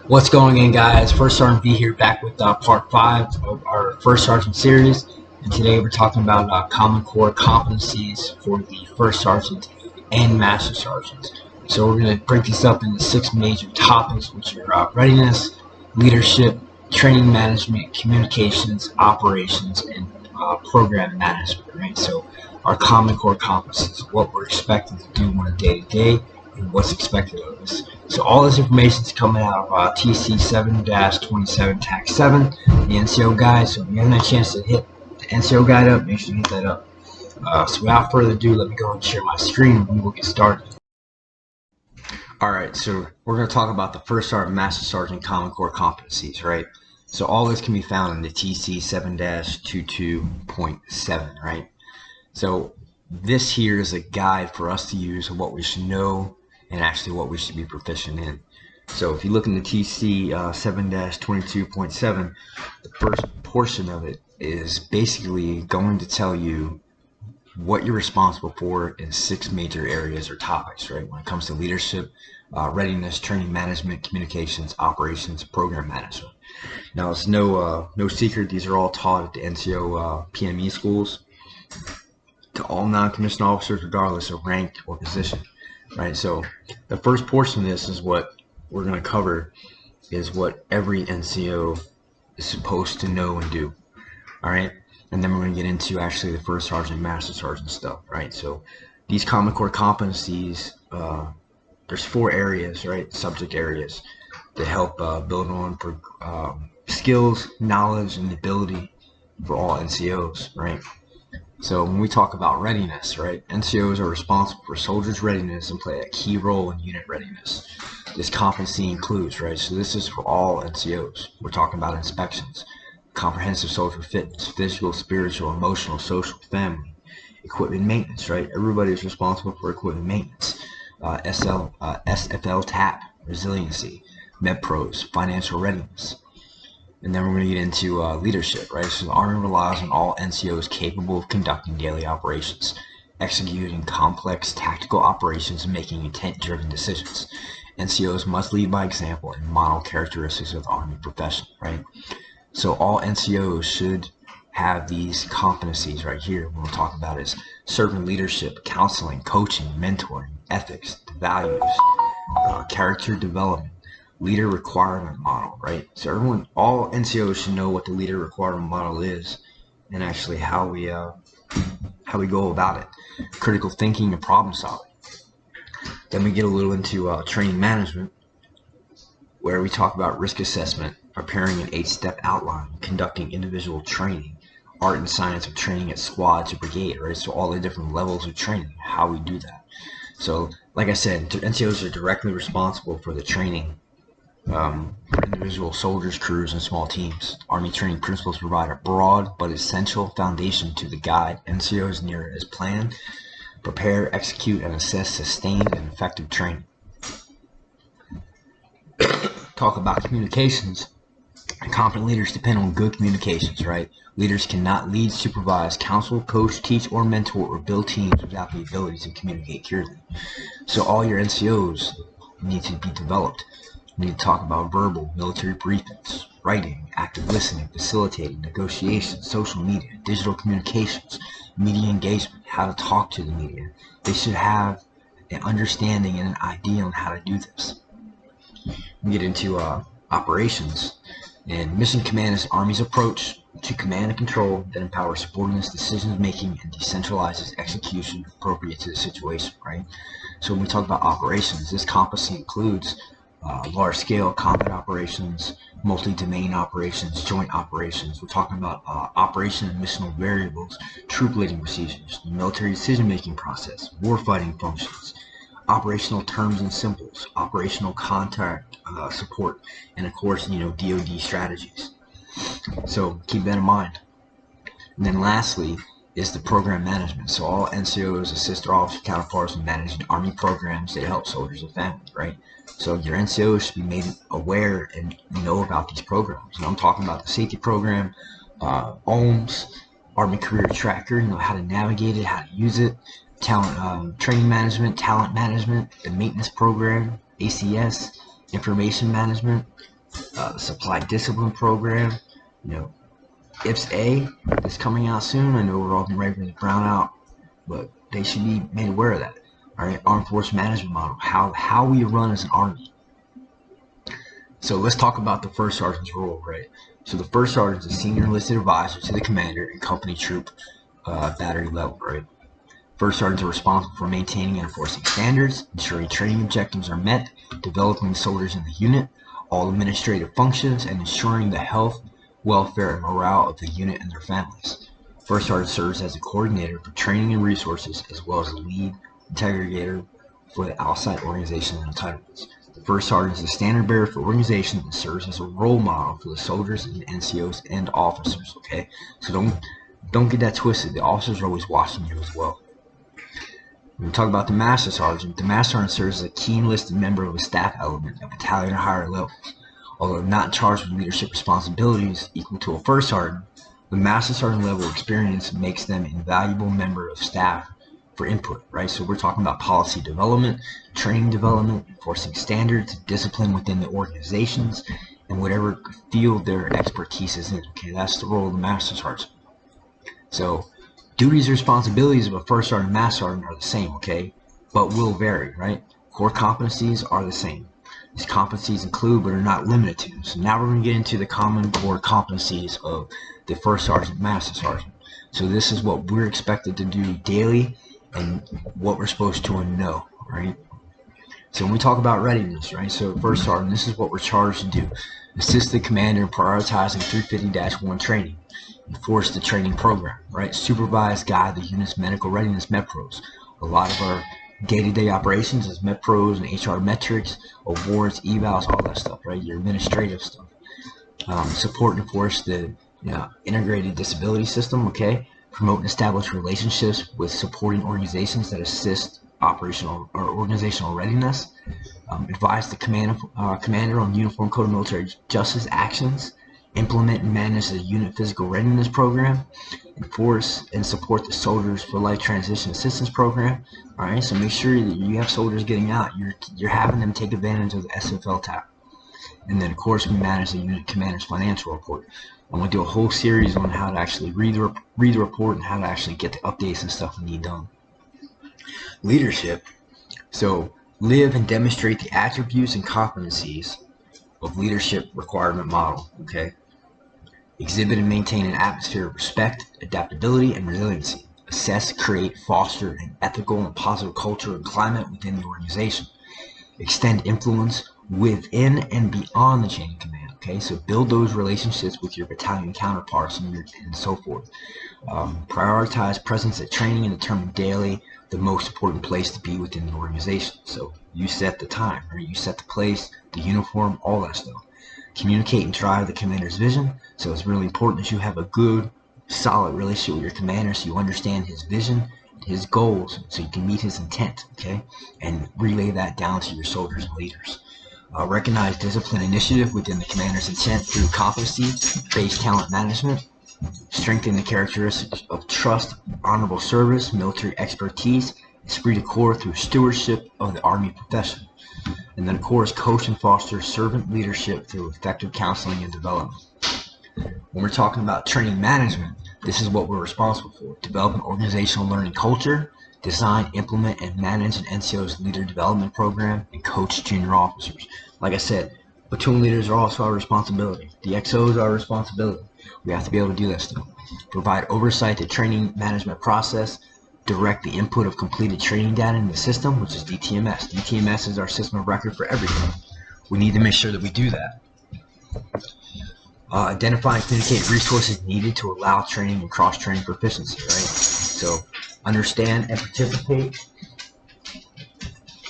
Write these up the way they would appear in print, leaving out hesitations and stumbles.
What's going on, guys? First Sergeant V here, back with part 5 of our First Sergeant series. And today we're talking about Common Core Competencies for the First Sergeant and Master Sergeant. So we're going to break this up into 6 major topics, which are readiness, leadership, training management, communications, operations, and program management. Right. So our Common Core Competencies, what we're expected to do on a day-to-day, and what's expected of us. So all this information is coming out of TC 7-27 Tax 7, the NCO guide. So if you haven't had a chance to hit the NCO guide up, make sure you hit that up. So without further ado, let me go and share my screen and we'll get started. Alright, so we're going to talk about the First Sergeant, Master Sergeant Common Core Competencies, right? So all this can be found in the TC 7-22.7, right? So this here is a guide for us to use of what we should know and actually what we should be proficient in. So if you look in the TC 7-22.7, the first portion of it is basically going to tell you what you're responsible for in 6 major areas or topics, right? When it comes to leadership, readiness, training management, communications, operations, program management. Now it's no secret, these are all taught at the NCO PME schools to all non-commissioned officers regardless of rank or position. Right, so the first portion of this is what we're going to cover, is what every NCO is supposed to know and do. All right, and then we're going to get into actually the First Sergeant, Master Sergeant stuff. Right, so these Common Core Competencies, there's 4 areas, right, subject areas that help build on for skills, knowledge, and ability for all NCOs. Right. So when we talk about readiness, right, NCOs are responsible for soldiers' readiness and play a key role in unit readiness. This competency includes, right, so this is for all NCOs. We're talking about inspections, comprehensive social fitness, physical, spiritual, emotional, social, family, equipment maintenance, right? Everybody is responsible for equipment maintenance. SFL TAP, resiliency, MedPros, financial readiness. And then we're going to get into leadership, right? So the Army relies on all NCOs capable of conducting daily operations, executing complex tactical operations, and making intent-driven decisions. NCOs must lead by example and model characteristics of the Army profession, right? So all NCOs should have these competencies right here. What we'll talk about is servant leadership, counseling, coaching, mentoring, ethics, values, character development, leader requirement model, right? So all NCOs should know what the leader requirement model is and actually how we go about it. Critical thinking and problem solving. Then we get a little into training management, where we talk about risk assessment, preparing an 8-step outline, conducting individual training, art and science of training at squad to brigade, right? So all the different levels of training, how we do that. So like I said, NCOs are directly responsible for the training individual soldiers, crews, and small teams. Army training principles provide a broad but essential foundation to the guide NCOs near as plan, prepare, execute, and assess sustained and effective training. Talk about communications. Competent leaders depend on good communications, right? Leaders cannot lead, supervise, counsel, coach, teach, or mentor, or build teams without the ability to communicate clearly. So all your NCOs need to be developed. We need to talk about verbal, military briefings, writing, active listening, facilitating, negotiations, social media, digital communications, media engagement, how to talk to the media. They should have an understanding and an idea on how to do this. We get into operations, and mission command is the Army's approach to command and control that empowers subordinates decision making and decentralizes execution appropriate to the situation, right? So when we talk about operations, this competency includes large-scale combat operations, multi-domain operations, joint operations. We're talking about operation and missional variables, troop leading procedures, the military decision-making process, warfighting functions, operational terms and symbols, operational contact support, and of course, DoD strategies. So keep that in mind. And then lastly is the program management. So all NCOs assist their officer counterparts in managing Army programs that help soldiers and families, right? So your NCOs should be made aware and know about these programs. And I'm talking about the safety program, OMS, Army Career Tracker, how to navigate it, how to use it, talent training management, talent management, the maintenance program, ACS, information management, supply discipline program, you know, IPS-A is coming out soon. I know we're all getting ready for the brownout, but they should be made aware of that. All right, armed force management model, how we run as an army. So let's talk about the first sergeant's role, right? So the first sergeant is a senior enlisted advisor to the commander and company troop battery level, right? First sergeants are responsible for maintaining and enforcing standards, ensuring training objectives are met, developing soldiers in the unit, all administrative functions, and ensuring the health, welfare, and morale of the unit and their families. First sergeant serves as a coordinator for training and resources, as well as a lead integrator for the outside organization and entitlements. The first sergeant is a standard bearer for organizations and serves as a role model for the soldiers and NCOs and officers. Okay, so don't get that twisted. The officers are always watching you as well. When we talk about the Master Sergeant serves as a key enlisted member of a staff element at battalion or higher levels. Although not charged with leadership responsibilities equal to a First Sergeant, the Master Sergeant level experience makes them an invaluable member of staff for input, right? So we're talking about policy development, training development, enforcing standards, discipline within the organizations, and whatever field their expertise is in. Okay, that's the role of the Master Sergeant. So duties and responsibilities of a First Sergeant and Master Sergeant are the same, okay, but will vary, right? Core competencies are the same. These competencies include but are not limited to. So now we're going to get into the common core competencies of the First Sergeant and Master Sergeant. So this is what we're expected to do daily and what we're supposed to know, right? So when we talk about readiness, right? So First Sergeant, this is what we're charged to do. Assist the commander in prioritizing 350-1 training. Enforce the training program, right? Supervise, guide the unit's medical readiness MEPROs. A lot of our day-to-day operations is MEPROs and HR metrics, awards, evals, all that stuff, right? Your administrative stuff. Support and enforce the integrated disability system, okay? Promote and establish relationships with supporting organizations that assist operational or organizational readiness. Advise the commander on Uniform Code of Military Justice actions. Implement and manage the unit physical readiness program. Enforce and support the Soldiers for Life Transition Assistance Program. All right, so make sure that you have soldiers getting out. You're having them take advantage of the SFL tab. And then, of course, we manage the unit commander's financial report. I'm going to do a whole series on how to actually read the report and how to actually get the updates and stuff we need done. Leadership. So live and demonstrate the attributes and competencies of leadership requirement model. Okay. Exhibit and maintain an atmosphere of respect, adaptability, and resiliency. Assess, create, foster an ethical and positive culture and climate within the organization. Extend influence within and beyond the chain of command. Okay, so build those relationships with your battalion counterparts and so forth. Prioritize presence at training and determine daily the most important place to be within the organization. So you set the time, right? You set the place, the uniform, all that stuff. Communicate and drive the commander's vision. So it's really important that you have a good, solid relationship with your commander so you understand his vision, his goals, so you can meet his intent, okay? And relay that down to your soldiers and leaders. Recognize discipline initiative within the commander's intent through competency-based talent management. Strengthen the characteristics of trust, honorable service, military expertise, esprit de corps through stewardship of the Army profession. And then, of course, coach and foster servant leadership through effective counseling and development. When we're talking about training management, this is what we're responsible for. Develop an organizational learning culture, design, implement, and manage an NCO's leader development program, and coach junior officers. Like I said, platoon leaders are also our responsibility. The XOs are our responsibility. We have to be able to do that stuff. Provide oversight to training management process, direct the input of completed training data in the system, which is DTMS. DTMS is our system of record for everything. We need to make sure that we do that. Identify and communicate resources needed to allow training and cross-training proficiency, right? So understand and participate.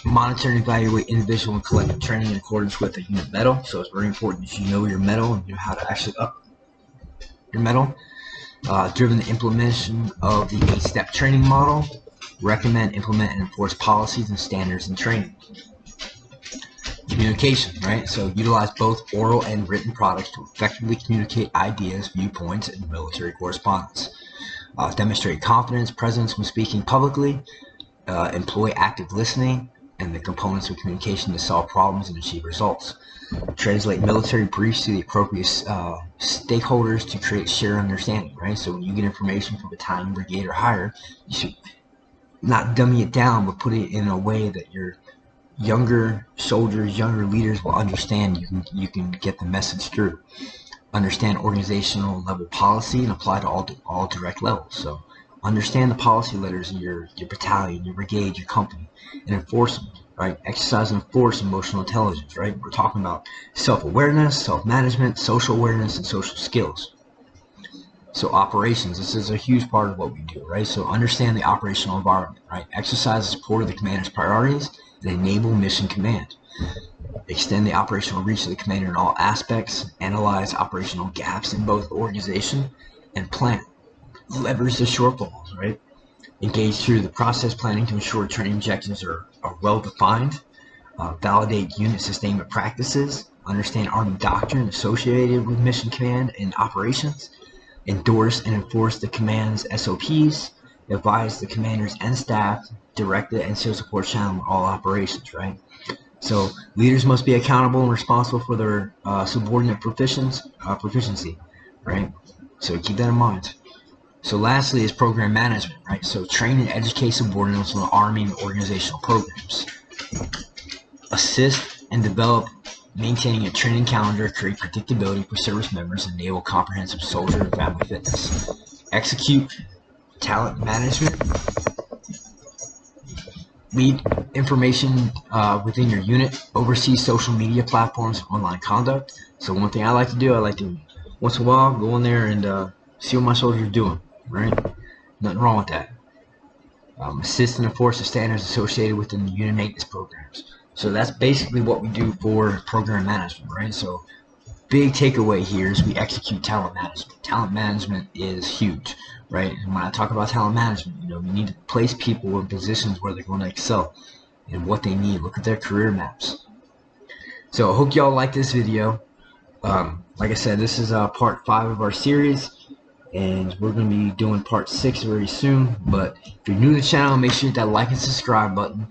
Monitor and evaluate individual and collective training in accordance with the unit medal. So it's very important that you know your medal and you know how to actually up your medal. Driven the implementation of the 8-step training model. Recommend, implement, and enforce policies and standards in training. Communication, right? So utilize both oral and written products to effectively communicate ideas, viewpoints, and military correspondence. Demonstrate confidence, presence when speaking publicly. Employ active listening. and the components of communication to solve problems and achieve results. Translate military briefs to the appropriate stakeholders to create shared understanding, right? So when you get information from battalion, brigade, or higher, you should not dummy it down, but put it in a way that your younger soldiers, younger leaders will understand. You can get the message through. Understand organizational level policy and apply to all direct levels. So understand the policy letters in your battalion, your brigade, your company, and enforce them, right? Exercise and enforce emotional intelligence, right? We're talking about self-awareness, self-management, social awareness, and social skills. So operations, this is a huge part of what we do, right? So understand the operational environment, right? Exercise and support of the commander's priorities and enable mission command. Extend the operational reach of the commander in all aspects, analyze operational gaps in both organization and plan, leverage the shortfalls, right? Engage through the process planning to ensure training objectives are well defined, validate unit sustainment practices, understand Army doctrine associated with mission command and operations, endorse and enforce the command's SOPs, advise the commanders and staff, direct the NCO support channel in all operations, right? So leaders must be accountable and responsible for their subordinate proficiency, right? So keep that in mind. So lastly is program management, right? So train and educate subordinates on the Army and organizational programs. Assist and develop maintaining a training calendar, create predictability for service members, and enable comprehensive soldier and family fitness. Execute talent management. Lead information within your unit, oversee social media platforms and online conduct. So one thing I like to do, I like to once in a while go in there and see what my soldiers are doing, right? Nothing wrong with that. Assist and enforce the standards associated within the unit maintenance programs. So that's basically what we do for program management, right? So big takeaway here is we execute talent management. Talent management is huge, right? And when I talk about talent management, we need to place people in positions where they're going to excel and what they need. Look at their career maps. So I hope y'all like this video. Like I said, this is part 5 of our series, and we're going to be doing part 6 very soon. But if you're new to the channel, make sure you hit that like and subscribe button.